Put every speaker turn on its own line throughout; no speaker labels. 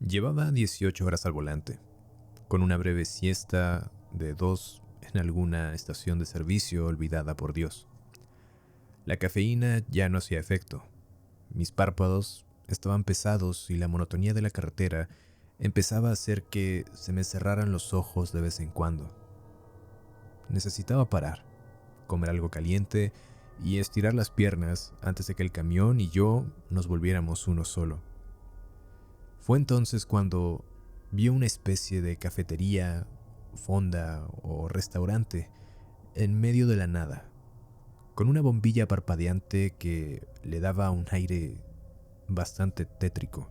Llevaba 18 horas al volante, con una breve siesta de 2 en alguna estación de servicio olvidada por Dios. La cafeína ya no hacía efecto. Mis párpados estaban pesados y la monotonía de la carretera empezaba a hacer que se me cerraran los ojos de vez en cuando. Necesitaba parar, comer algo caliente y estirar las piernas antes de que el camión y yo nos volviéramos uno solo. Fue entonces cuando vi una especie de cafetería, fonda o restaurante en medio de la nada, con una bombilla parpadeante que le daba un aire bastante tétrico,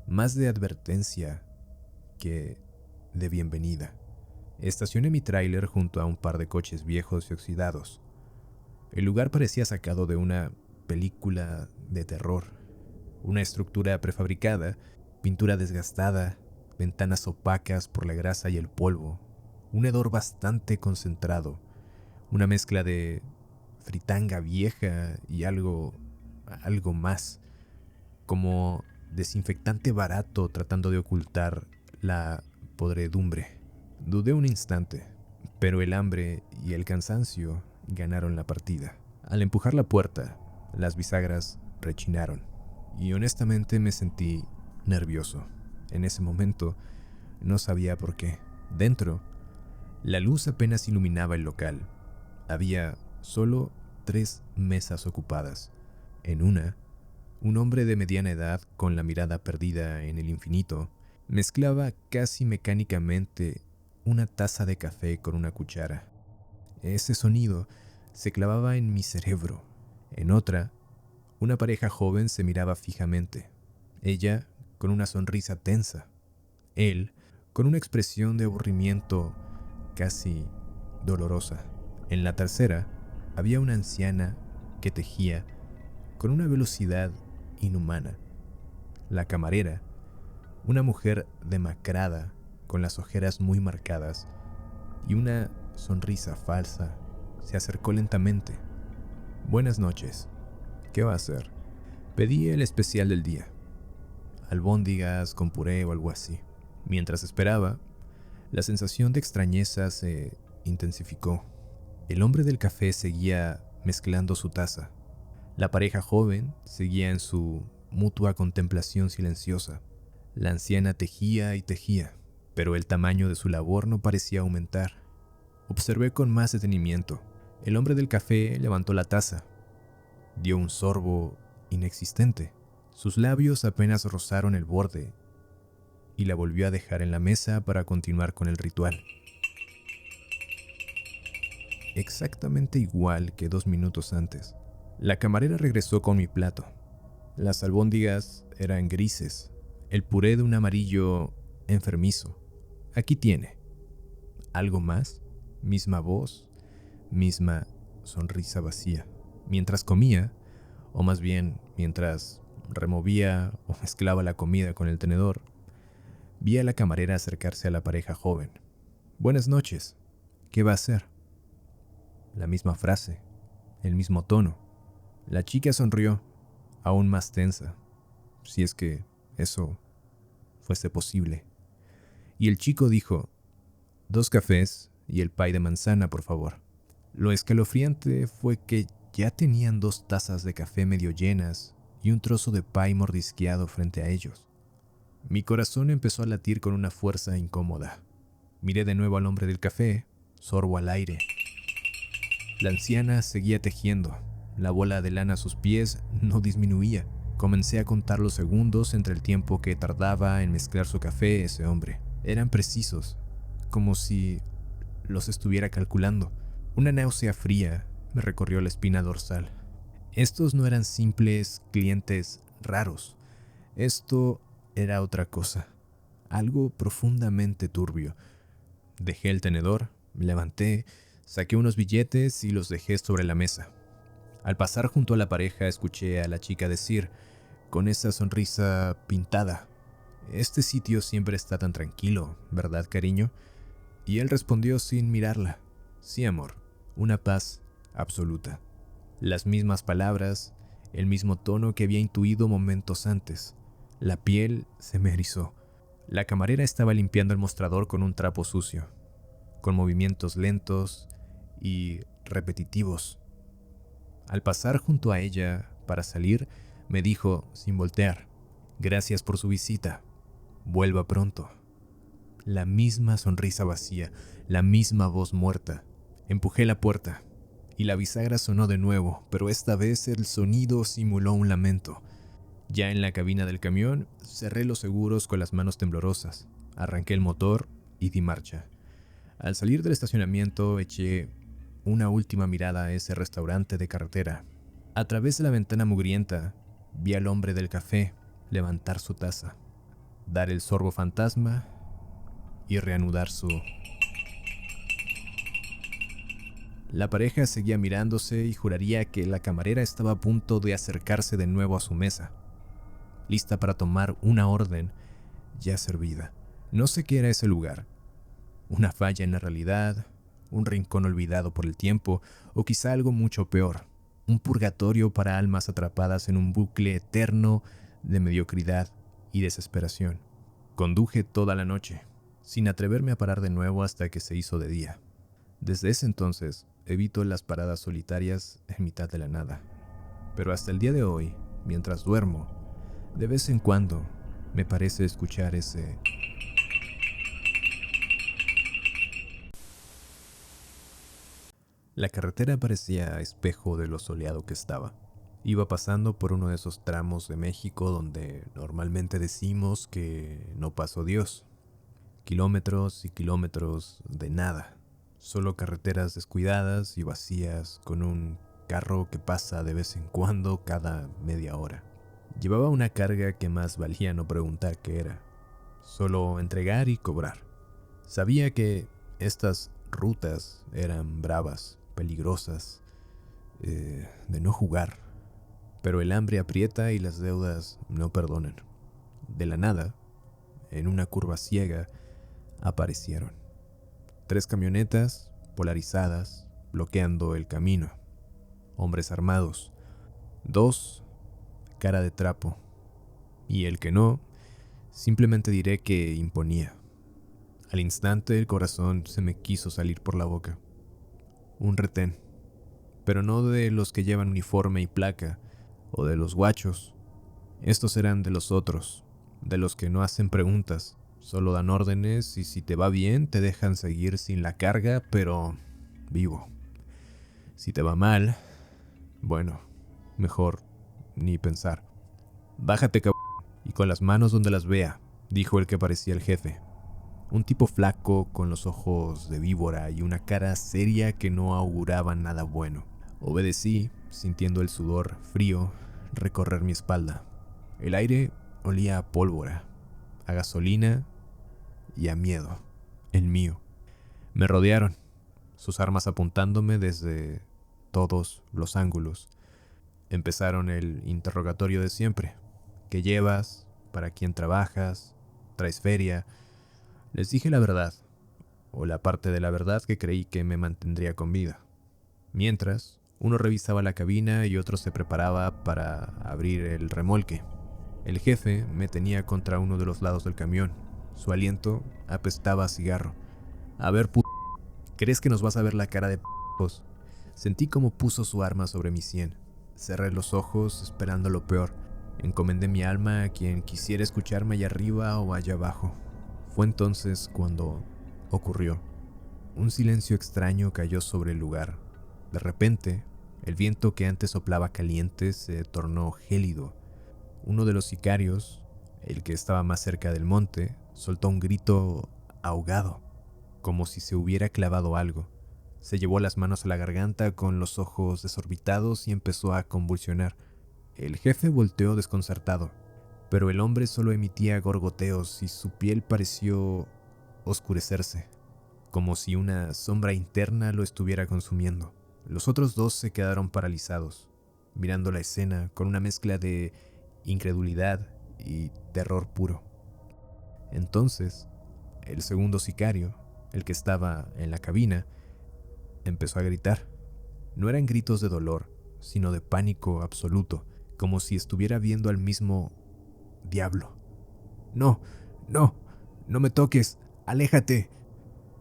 más de advertencia que de bienvenida. Estacioné mi tráiler junto a un par de coches viejos y oxidados. El lugar parecía sacado de una película de terror. Una estructura prefabricada, pintura desgastada, ventanas opacas por la grasa y el polvo, un hedor bastante concentrado, una mezcla de fritanga vieja y algo más, como desinfectante barato tratando de ocultar la podredumbre. Dudé un instante, pero el hambre y el cansancio ganaron la partida. Al empujar la puerta, las bisagras rechinaron y honestamente me sentí nervioso. En ese momento no sabía por qué. Dentro, la luz apenas iluminaba el local. Había solo 3 mesas ocupadas. En una, un hombre de mediana edad con la mirada perdida en el infinito mezclaba casi mecánicamente una taza de café con una cuchara. Ese sonido se clavaba en mi cerebro. En otra, una pareja joven se miraba fijamente. Ella con una sonrisa tensa. Él con una expresión de aburrimiento casi dolorosa. En la tercera, había una anciana que tejía con una velocidad inhumana. La camarera, una mujer demacrada con las ojeras muy marcadas y una sonrisa falsa, se acercó lentamente. Buenas noches. ¿Qué va a hacer? Pedí el especial del día. Albóndigas con puré o algo así. Mientras esperaba, la sensación de extrañeza se intensificó. El hombre del café seguía mezclando su taza. La pareja joven seguía en su mutua contemplación silenciosa. La anciana tejía y tejía, pero el tamaño de su labor no parecía aumentar. Observé con más detenimiento. El hombre del café levantó la taza. Dio un sorbo inexistente. Sus labios apenas rozaron el borde y la volvió a dejar en la mesa para continuar con el ritual. Exactamente igual que 2 minutos antes. La camarera regresó con mi plato. Las albóndigas eran grises, el puré de un amarillo enfermizo. Aquí tiene. ¿Algo más? Misma voz, misma sonrisa vacía. Mientras comía, o más bien mientras removía o mezclaba la comida con el tenedor, vi a la camarera acercarse a la pareja joven. Buenas noches. ¿Qué va a hacer? La misma frase, el mismo tono. La chica sonrió, aún más tensa, si es que eso fuese posible. Y el chico dijo, 2 cafés y el pay de manzana, por favor. Lo escalofriante fue que ya tenían 2 tazas de café medio llenas y un trozo de pay mordisqueado frente a ellos. Mi corazón empezó a latir con una fuerza incómoda. Miré de nuevo al hombre del café, sorbo al aire. La anciana seguía tejiendo. La bola de lana a sus pies no disminuía. Comencé a contar los segundos entre el tiempo que tardaba en mezclar su café ese hombre. Eran precisos, como si los estuviera calculando. Una náusea fría me recorrió la espina dorsal. Estos no eran simples clientes raros. Esto era otra cosa, algo profundamente turbio. Dejé el tenedor, me levanté, saqué unos billetes y los dejé sobre la mesa. Al pasar junto a la pareja escuché a la chica decir, con esa sonrisa pintada, «Este sitio siempre está tan tranquilo, ¿verdad, cariño?» Y él respondió sin mirarla, «Sí, amor, una paz absoluta». Las mismas palabras, el mismo tono que había intuido momentos antes. La piel se me erizó. La camarera estaba limpiando el mostrador con un trapo sucio, con movimientos lentos y repetitivos. Al pasar junto a ella para salir, me dijo sin voltear: «Gracias por su visita. Vuelva pronto». La misma sonrisa vacía, la misma voz muerta. Empujé la puerta y la bisagra sonó de nuevo, pero esta vez el sonido simuló un lamento. Ya en la cabina del camión, cerré los seguros con las manos temblorosas, arranqué el motor y di marcha. Al salir del estacionamiento, eché una última mirada a ese restaurante de carretera. A través de la ventana mugrienta, vi al hombre del café levantar su taza, dar el sorbo fantasma y reanudar su... La pareja seguía mirándose y juraría que la camarera estaba a punto de acercarse de nuevo a su mesa, lista para tomar una orden ya servida. No sé qué era ese lugar. Una falla en la realidad, un rincón olvidado por el tiempo, o quizá algo mucho peor, un purgatorio para almas atrapadas en un bucle eterno de mediocridad y desesperación. Conduje toda la noche, sin atreverme a parar de nuevo hasta que se hizo de día. Desde ese entonces, evito las paradas solitarias en mitad de la nada. Pero hasta el día de hoy, mientras duermo, de vez en cuando me parece escuchar ese... La carretera parecía espejo de lo soleado que estaba. Iba pasando por uno de esos tramos de México donde normalmente decimos que no pasó Dios. Kilómetros y kilómetros de nada. Solo carreteras descuidadas y vacías con un carro que pasa de vez en cuando cada media hora. Llevaba una carga que más valía no preguntar qué era. Solo entregar y cobrar. Sabía que estas rutas eran bravas, peligrosas, de no jugar. Pero el hambre aprieta y las deudas no perdonan. De la nada, en una curva ciega, aparecieron 3 camionetas polarizadas bloqueando el camino. Hombres armados. 2 cara de trapo. Y el que no, simplemente diré que imponía. Al instante el corazón se me quiso salir por la boca. Un retén. Pero no de los que llevan uniforme y placa, o de los guachos. Estos eran de los otros, de los que no hacen preguntas, solo dan órdenes y si te va bien te dejan seguir sin la carga, pero vivo. Si te va mal, bueno, mejor ni pensar. «Bájate, cabrón, y con las manos donde las vea», dijo el que parecía el jefe. Un tipo flaco con los ojos de víbora y una cara seria que no auguraba nada bueno. Obedecí, sintiendo el sudor frío recorrer mi espalda. El aire olía a pólvora, a gasolina y a miedo. El mío. Me rodearon, sus armas apuntándome desde todos los ángulos. Empezaron el interrogatorio de siempre. ¿Qué llevas? ¿Para quién trabajas? ¿Traes feria? Les dije la verdad, o la parte de la verdad que creí que me mantendría con vida. Mientras, uno revisaba la cabina y otro se preparaba para abrir el remolque. El jefe me tenía contra uno de los lados del camión. Su aliento apestaba a cigarro. «A ver, ¿crees que nos vas a ver la cara de p***os?» Sentí como puso su arma sobre mi sien. Cerré los ojos esperando lo peor. Encomendé mi alma a quien quisiera escucharme allá arriba o allá abajo. Fue entonces cuando ocurrió. Un silencio extraño cayó sobre el lugar. De repente, el viento que antes soplaba caliente se tornó gélido. Uno de los sicarios, el que estaba más cerca del monte, soltó un grito ahogado, como si se hubiera clavado algo. Se llevó las manos a la garganta con los ojos desorbitados y empezó a convulsionar. El jefe volteó desconcertado, pero el hombre solo emitía gorgoteos y su piel pareció oscurecerse, como si una sombra interna lo estuviera consumiendo. Los otros 2 se quedaron paralizados, mirando la escena con una mezcla de incredulidad y terror puro. Entonces, el segundo sicario, el que estaba en la cabina, empezó a gritar. No eran gritos de dolor, sino de pánico absoluto, como si estuviera viendo al mismo diablo. No, no, no me toques. Aléjate,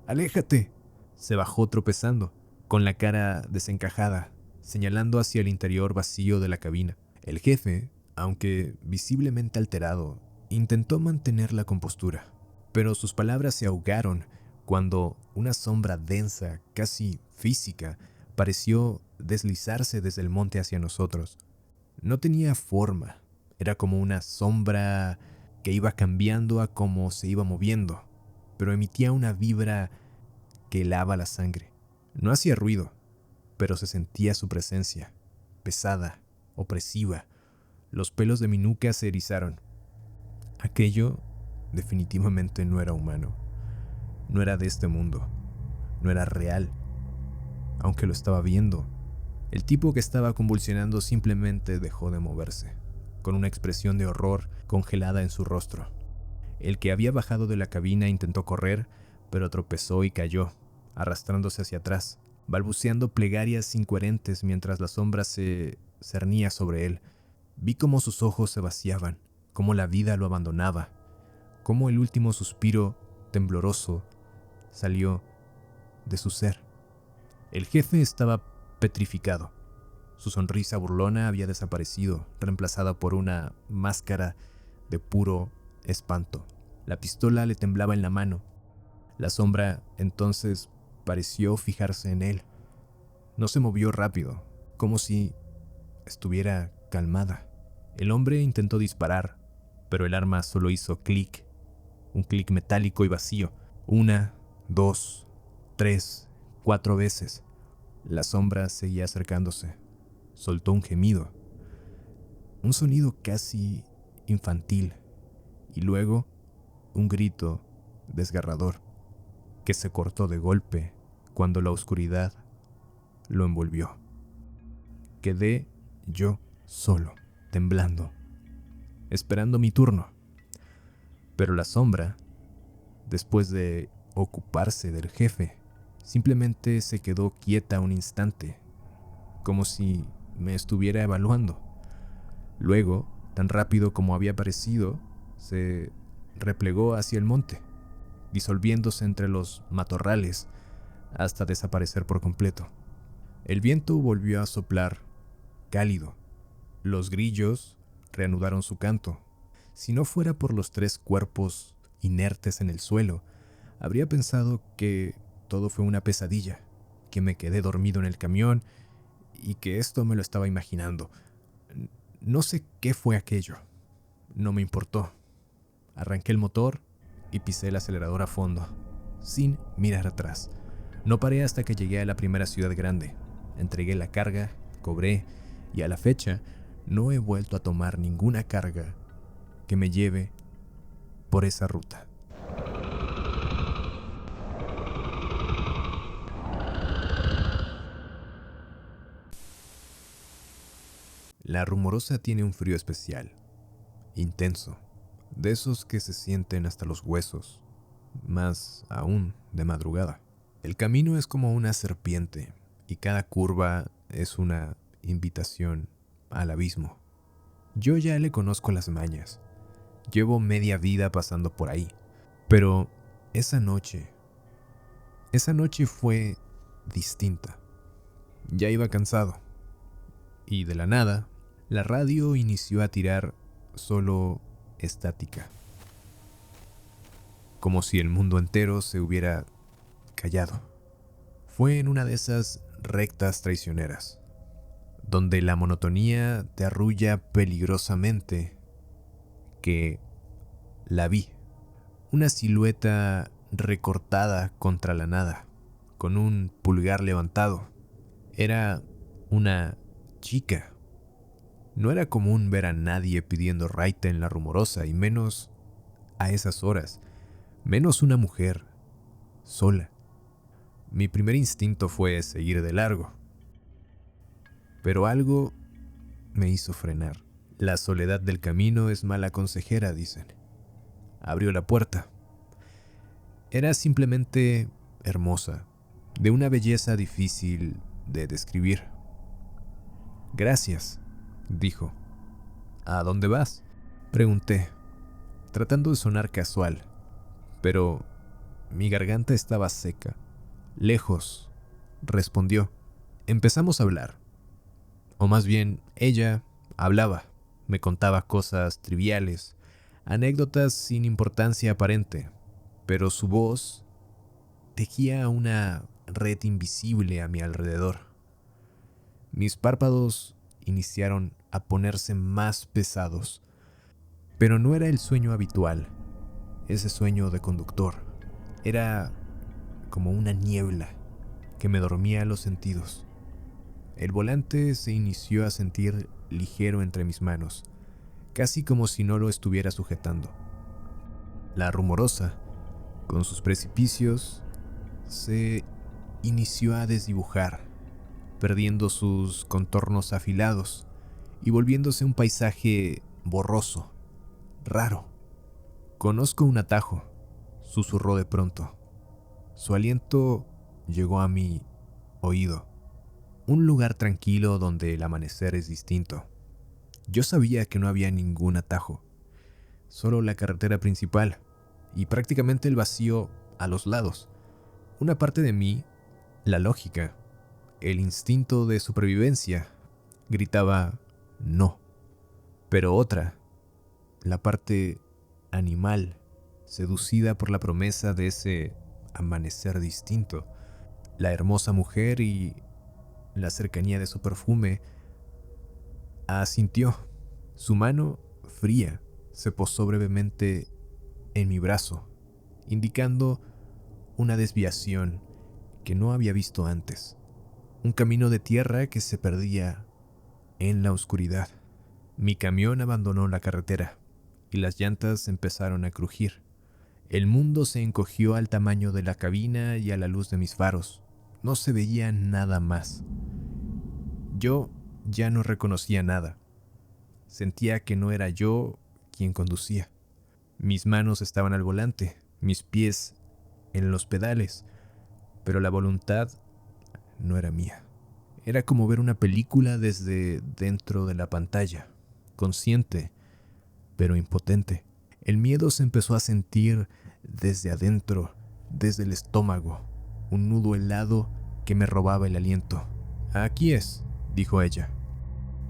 aléjate. Se bajó tropezando, con la cara desencajada, señalando hacia el interior vacío de la cabina. El jefe, aunque visiblemente alterado, intentó mantener la compostura, pero sus palabras se ahogaron cuando una sombra densa, casi física, pareció deslizarse desde el monte hacia nosotros. No tenía forma, era como una sombra que iba cambiando a cómo se iba moviendo, pero emitía una vibra que helaba la sangre. No hacía ruido, pero se sentía su presencia, pesada, opresiva. Los pelos de mi nuca se erizaron. Aquello definitivamente no era humano, no era de este mundo, no era real, aunque lo estaba viendo. El tipo que estaba convulsionando simplemente dejó de moverse, con una expresión de horror congelada en su rostro. El que había bajado de la cabina intentó correr, pero tropezó y cayó, arrastrándose hacia atrás, balbuceando plegarias incoherentes mientras la sombra se cernía sobre él. Vi cómo sus ojos se vaciaban, cómo la vida lo abandonaba, cómo el último suspiro tembloroso salió de su ser. El jefe estaba petrificado. Su sonrisa burlona había desaparecido, reemplazada por una máscara de puro espanto. La pistola le temblaba en la mano. La sombra entonces pareció fijarse en él. No se movió rápido, como si estuviera calmada. El hombre intentó disparar, pero el arma solo hizo clic, un clic metálico y vacío. 1, 2, 3, 4 veces. La sombra seguía acercándose. Soltó un gemido, un sonido casi infantil, y luego un grito desgarrador que se cortó de golpe cuando la oscuridad lo envolvió. Quedé yo solo, temblando, esperando mi turno. Pero la sombra, después de ocuparse del jefe, simplemente se quedó quieta un instante, como si me estuviera evaluando. Luego, tan rápido como había aparecido, se replegó hacia el monte, disolviéndose entre los matorrales hasta desaparecer por completo. El viento volvió a soplar, cálido. Los grillos reanudaron su canto. Si no fuera por los 3 cuerpos inertes en el suelo, habría pensado que todo fue una pesadilla, que me quedé dormido en el camión y que esto me lo estaba imaginando. No sé qué fue aquello. No me importó. Arranqué el motor y pisé el acelerador a fondo, sin mirar atrás. No paré hasta que llegué a la primera ciudad grande. Entregué la carga, cobré y a la fecha no he vuelto a tomar ninguna carga que me lleve por esa ruta. La Rumorosa tiene un frío especial, intenso, de esos que se sienten hasta los huesos, más aún de madrugada. El camino es como una serpiente y cada curva es una invitación al abismo. Yo ya le conozco las mañas, llevo media vida pasando por ahí, pero esa noche fue distinta. Ya iba cansado y de la nada, la radio inició a tirar solo estática, como si el mundo entero se hubiera callado. Fue en una de esas rectas traicioneras, donde la monotonía te arrulla peligrosamente, que la vi. Una silueta recortada contra la nada, con un pulgar levantado. Era una chica. No era común ver a nadie pidiendo raite en La Rumorosa, y menos a esas horas, menos una mujer, sola. Mi primer instinto fue seguir de largo, pero algo me hizo frenar. La soledad del camino es mala consejera, dicen. Abrió la puerta. Era simplemente hermosa, de una belleza difícil de describir. Gracias, dijo. ¿A dónde vas? Pregunté, tratando de sonar casual, pero mi garganta estaba seca. Lejos, respondió. Empezamos a hablar, o más bien ella hablaba, me contaba cosas triviales, anécdotas sin importancia aparente, pero su voz tejía una red invisible a mi alrededor. Mis párpados iniciaron a ponerse más pesados, pero no era el sueño habitual, ese sueño de conductor. Era como una niebla que me dormía los sentidos. El volante se inició a sentir ligero entre mis manos, casi como si no lo estuviera sujetando. La rumorosa, con sus precipicios, se inició a desdibujar, perdiendo sus contornos afilados y volviéndose un paisaje borroso, raro. «Conozco un atajo», susurró de pronto. Su aliento llegó a mi oído. Un lugar tranquilo donde el amanecer es distinto. Yo sabía que no había ningún atajo, solo la carretera principal y prácticamente el vacío a los lados. Una parte de mí, la lógica, el instinto de supervivencia, gritaba no. Pero otra, la parte animal, seducida por la promesa de ese amanecer distinto, la hermosa mujer y la cercanía de su perfume, asintió. Su mano fría se posó brevemente en mi brazo, indicando una desviación que no había visto antes, un camino de tierra que se perdía en la oscuridad. Mi camión abandonó la carretera y las llantas empezaron a crujir. El mundo se encogió al tamaño de la cabina y a la luz de mis faros. No se veía nada más. Yo ya no reconocía nada. Sentía que no era yo quien conducía. Mis manos estaban al volante, mis pies en los pedales, pero la voluntad no era mía. Era como ver una película desde dentro de la pantalla, consciente, pero impotente. El miedo se empezó a sentir desde adentro, desde el estómago, un nudo helado que me robaba el aliento. «Aquí es», dijo ella.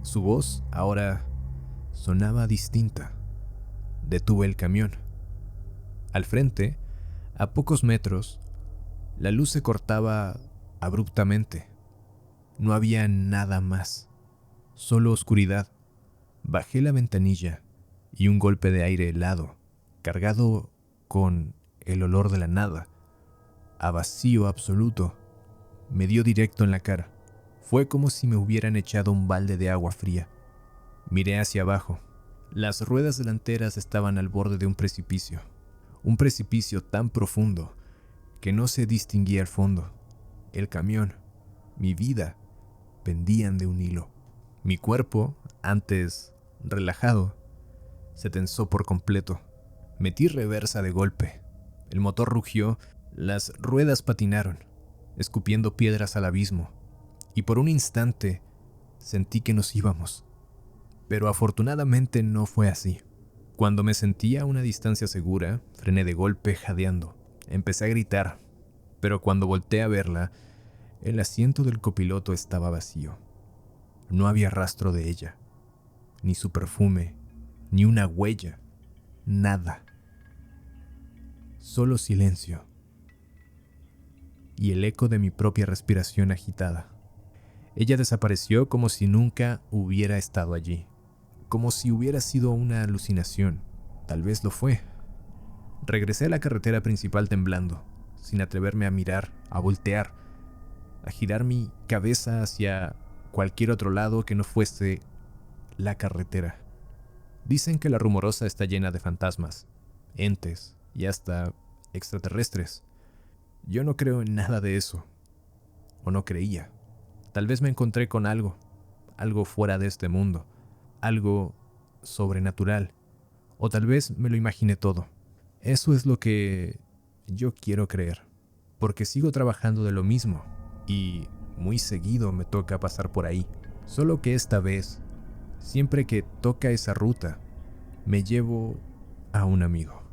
Su voz ahora sonaba distinta. Detuve el camión. Al frente, a pocos metros, la luz se cortaba abruptamente. No había nada más, solo oscuridad. Bajé la ventanilla y un golpe de aire helado, cargado con el olor de la nada, a vacío absoluto, me dio directo en la cara. Fue como si me hubieran echado un balde de agua fría. Miré hacia abajo. Las ruedas delanteras estaban al borde de un precipicio tan profundo que no se distinguía el fondo. El camión, mi vida, pendían de un hilo. Mi cuerpo, antes relajado, se tensó por completo. Metí reversa de golpe. El motor rugió, las ruedas patinaron, escupiendo piedras al abismo, y por un instante sentí que nos íbamos. Pero afortunadamente no fue así. Cuando me sentí a una distancia segura, frené de golpe jadeando. Empecé a gritar, pero cuando volteé a verla, el asiento del copiloto estaba vacío. No había rastro de ella, ni su perfume, ni una huella, nada. Solo silencio y el eco de mi propia respiración agitada. Ella desapareció como si nunca hubiera estado allí, como si hubiera sido una alucinación. Tal vez lo fue. Regresé a la carretera principal temblando, sin atreverme a mirar, a voltear, a girar mi cabeza hacia cualquier otro lado que no fuese la carretera. Dicen que la Rumorosa está llena de fantasmas, entes y hasta extraterrestres. Yo no creo en nada de eso, o no creía. Tal vez me encontré con algo fuera de este mundo, algo sobrenatural, o tal vez me lo imaginé todo. Eso es lo que yo quiero creer, porque sigo trabajando de lo mismo y muy seguido me toca pasar por ahí. Solo que esta vez, siempre que toca esa ruta, me llevo a un amigo.